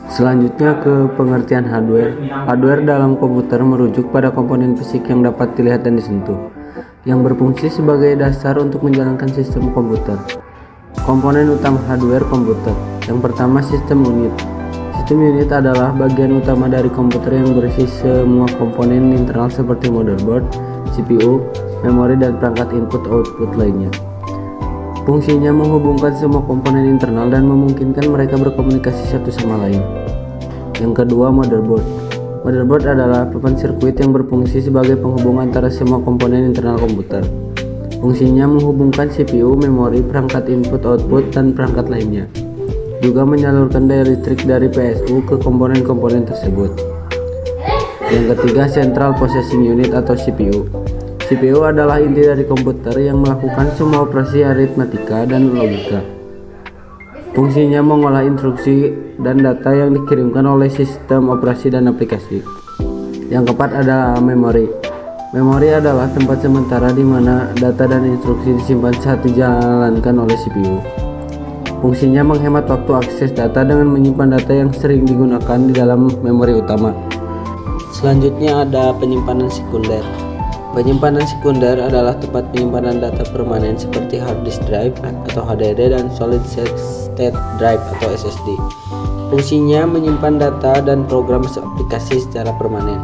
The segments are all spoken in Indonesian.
Selanjutnya ke pengertian hardware. Hardware dalam komputer merujuk pada komponen fisik yang dapat dilihat dan disentuh, yang berfungsi sebagai dasar untuk menjalankan sistem komputer. Komponen utama hardware komputer. Yang pertama, sistem unit. Sistem unit adalah bagian utama dari komputer yang berisi semua komponen internal seperti motherboard, CPU, memori, dan perangkat input-output lainnya. Fungsinya menghubungkan semua komponen internal dan memungkinkan mereka berkomunikasi satu sama lain. Yang kedua, motherboard. Motherboard adalah papan sirkuit yang berfungsi sebagai penghubung antara semua komponen internal komputer. Fungsinya menghubungkan CPU, memori, perangkat input-output, dan perangkat lainnya. Juga menyalurkan daya listrik dari PSU ke komponen-komponen tersebut. Yang ketiga, Central Processing Unit atau CPU. CPU adalah inti dari komputer yang melakukan semua operasi aritmatika dan logika. Fungsinya mengolah instruksi dan data yang dikirimkan oleh sistem operasi dan aplikasi. Yang keempat adalah memori. Memori adalah tempat sementara di mana data dan instruksi disimpan saat dijalankan oleh CPU. Fungsinya menghemat waktu akses data dengan menyimpan data yang sering digunakan di dalam memori utama. Selanjutnya ada penyimpanan sekunder. Penyimpanan sekunder adalah tempat penyimpanan data permanen seperti hard disk drive atau HDD dan solid state drive atau SSD. Fungsinya menyimpan data dan program aplikasi secara permanen.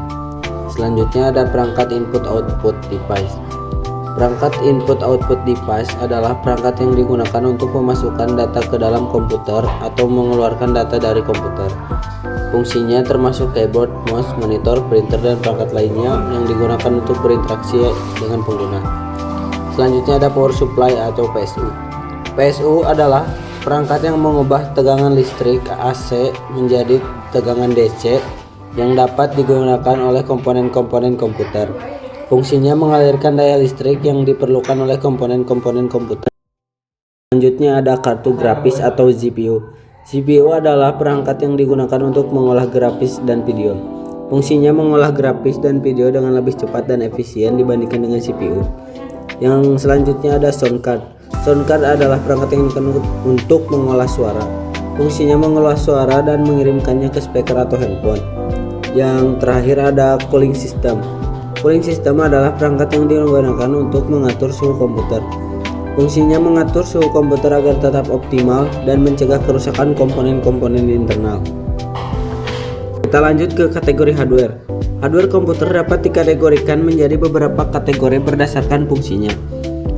Selanjutnya ada perangkat input-output device. Perangkat input-output device adalah perangkat yang digunakan untuk memasukkan data ke dalam komputer atau mengeluarkan data dari komputer. Fungsinya termasuk keyboard, mouse, monitor, printer, dan perangkat lainnya yang digunakan untuk berinteraksi dengan pengguna. Selanjutnya ada power supply atau PSU. PSU adalah perangkat yang mengubah tegangan listrik AC menjadi tegangan DC yang dapat digunakan oleh komponen-komponen komputer. Fungsinya mengalirkan daya listrik yang diperlukan oleh komponen-komponen komputer. Selanjutnya ada kartu grafis atau GPU. CPU adalah perangkat yang digunakan untuk mengolah grafis dan video. Fungsinya mengolah grafis dan video dengan lebih cepat dan efisien dibandingkan dengan CPU. Yang selanjutnya ada sound card. Sound card adalah perangkat yang digunakan untuk mengolah suara. Fungsinya mengolah suara dan mengirimkannya ke speaker atau handphone. Yang terakhir ada cooling system. Cooling system adalah perangkat yang digunakan untuk mengatur suhu komputer. Fungsinya mengatur suhu komputer agar tetap optimal dan mencegah kerusakan komponen-komponen internal. Kita lanjut ke kategori hardware. Hardware komputer dapat dikategorikan menjadi beberapa kategori berdasarkan fungsinya.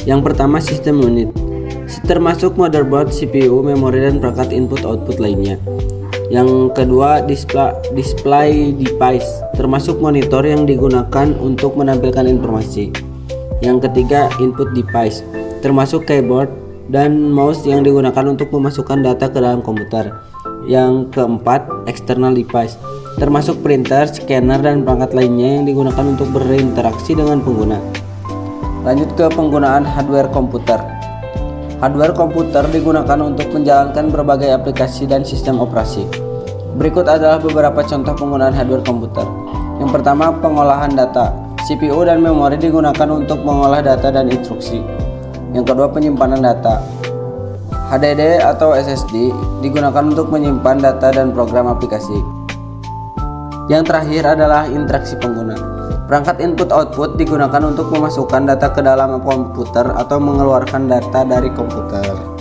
Yang pertama, sistem unit. Termasuk motherboard, CPU, memori, dan perangkat input-output lainnya. Yang kedua, display device. Termasuk monitor yang digunakan untuk menampilkan informasi. Yang ketiga, input device. Termasuk keyboard dan mouse yang digunakan untuk memasukkan data ke dalam komputer. Yang keempat, external device, termasuk printer, scanner, dan perangkat lainnya yang digunakan untuk berinteraksi dengan pengguna. Lanjut ke penggunaan hardware komputer. Hardware komputer digunakan untuk menjalankan berbagai aplikasi dan sistem operasi. Berikut adalah beberapa contoh penggunaan hardware komputer. Yang pertama, pengolahan data. CPU dan memori digunakan untuk mengolah data dan instruksi. Yang kedua, penyimpanan data. HDD atau SSD digunakan untuk menyimpan data dan program aplikasi. Yang terakhir adalah interaksi pengguna. Perangkat input-output digunakan untuk memasukkan data ke dalam komputer atau mengeluarkan data dari komputer.